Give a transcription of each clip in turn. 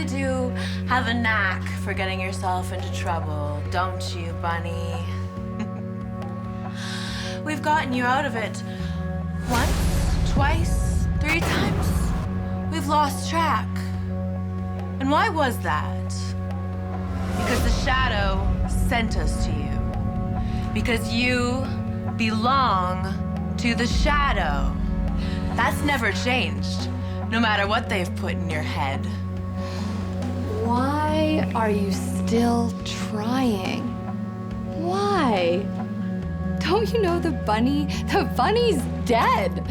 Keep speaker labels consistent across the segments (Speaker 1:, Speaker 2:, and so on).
Speaker 1: do have a knack for getting yourself into trouble, don't you, Bunny? We've gotten you out of it once, twice, 3 times. We've lost track. And why was that? Because the shadow sent us to you. Because you belong to the shadow. That's never changed, no matter what they've put in your head.
Speaker 2: Why are you still trying? Why? Don't you know the bunny? The bunny's dead.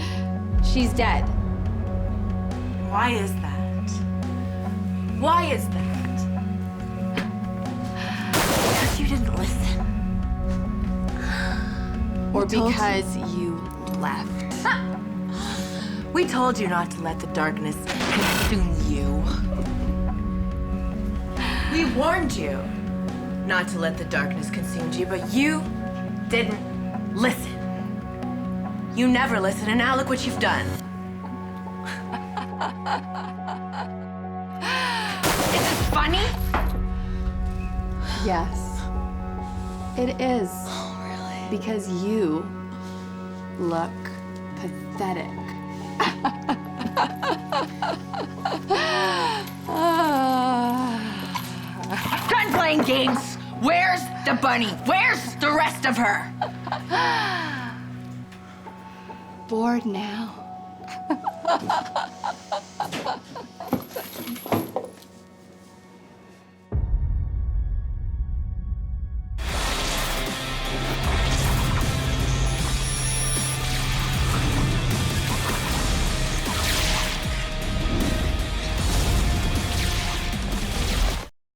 Speaker 2: She's dead.
Speaker 1: Why is that? Why is that? Because you didn't listen.
Speaker 2: Or because you left.
Speaker 1: We told you not to let the darkness consume you. We warned you not to let the darkness consume you, but you didn't listen. You never listen, and now look what you've done. Is this funny?
Speaker 2: Yes, it is.
Speaker 1: Oh, really?
Speaker 2: Because you look pathetic.
Speaker 1: Done playing games! Where's the bunny? Where's the rest of her?
Speaker 2: Bored now.